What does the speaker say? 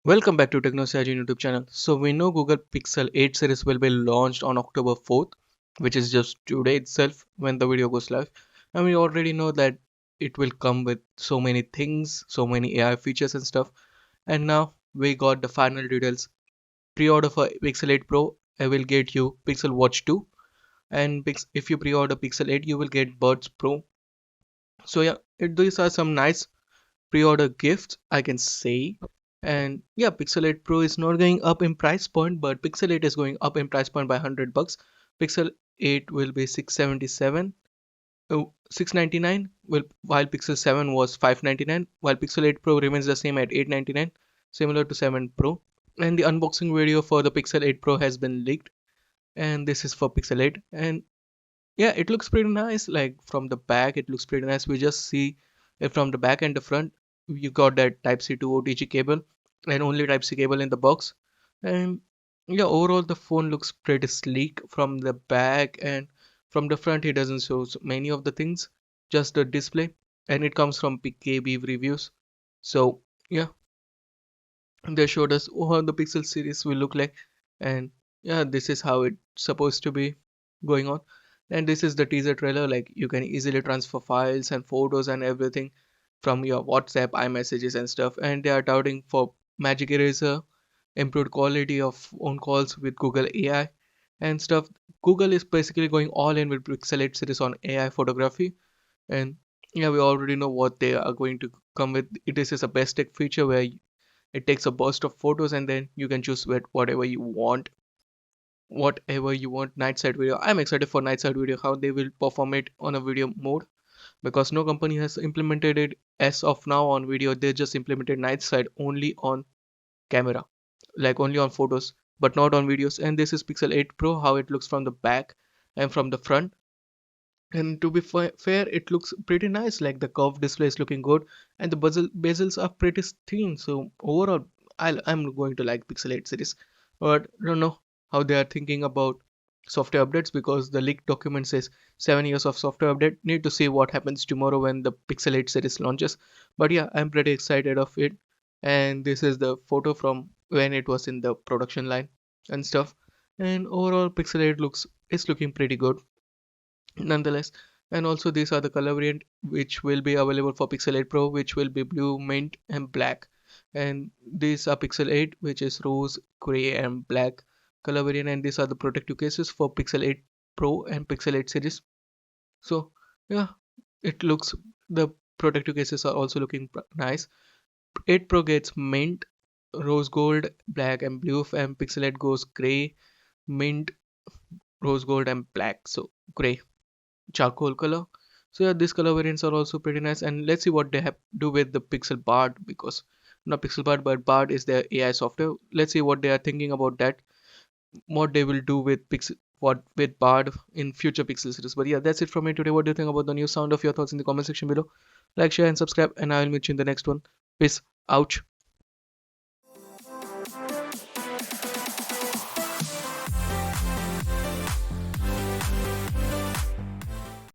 Welcome back to TechnoSage YouTube channel. So we know Google Pixel 8 series will be launched on October 4th, which is just today itself when the video goes live. And we already know that it will come with so many things, so many AI features and stuff. And now we got the final details. Pre-order for Pixel 8 Pro, I will get you Pixel Watch 2. And if you pre-order Pixel 8, you will get Buds Pro. So yeah, these are some nice pre-order gifts I can say. And yeah, Pixel 8 Pro is not going up in price point, but Pixel 8 is going up in price point by $100. Pixel 8 will be 677, 699, while Pixel 7 was 599, while Pixel 8 Pro remains the same at 899, similar to 7 Pro. And the unboxing video for the Pixel 8 Pro has been leaked, and this is for Pixel 8. And yeah, it looks pretty nice. Like from the back, it looks pretty nice. We just see it from the back and the front. You got that Type C to OTG cable and only Type C cable in the box. And yeah, overall the phone looks pretty sleek from the back, and from the front it doesn't show many of the things, just the display. And it comes from PKB reviews. So yeah, they showed us how the Pixel series will look like, and yeah, this is how it's supposed to be going on. And this is the teaser trailer. Like you can easily transfer files and photos and everything from your WhatsApp, iMessages and stuff. And they are touting for Magic Eraser, improved quality of phone calls with Google AI and stuff. Google is basically going all in with Pixel 8 series on AI photography. And yeah, we already know what they are going to come with. This is a best tech feature where it takes a burst of photos and then you can choose whatever you want. Whatever you want. Night side video, I'm excited for night side video, how they will perform it on a video mode, because no company has implemented it as of now on video. They just implemented night side only on camera, like only on photos, but not on videos. And this is Pixel 8 Pro, how it looks from the back and from the front. And to be fair, it looks pretty nice. Like the curved display is looking good, and the bezels are pretty thin. So overall, I'm going to like Pixel 8 series, but I don't know how they are thinking about software updates, because the leaked document says 7 years of software update. Need to see what happens tomorrow when the Pixel 8 series launches. But yeah, I'm pretty excited of it. And this is the photo from when it was in the production line and stuff. And overall, Pixel 8 looks is looking pretty good nonetheless. And also these are the color variant which will be available for Pixel 8 Pro, which will be blue, mint and black. And these are Pixel 8, which is rose, gray and black color variant. And these are the protective cases for Pixel 8 Pro and Pixel 8 series. So yeah, it looks, the protective cases are also looking nice. 8 Pro gets mint, rose gold, black and blue, and Pixel 8 goes gray, mint, rose gold and black. So gray, charcoal color. So yeah, these color variants are also pretty nice. And let's see what they have do with the Pixel Bard, because not Pixel Bard, but Bard is their AI software. Let's see what they are thinking about that, what they will do with Pixel, what with Bard in future Pixel series. But yeah, that's it from me today. What do you think about the new sound? Of your thoughts in the comment section below. Like, share and subscribe, and I will meet you in the next one. Peace out.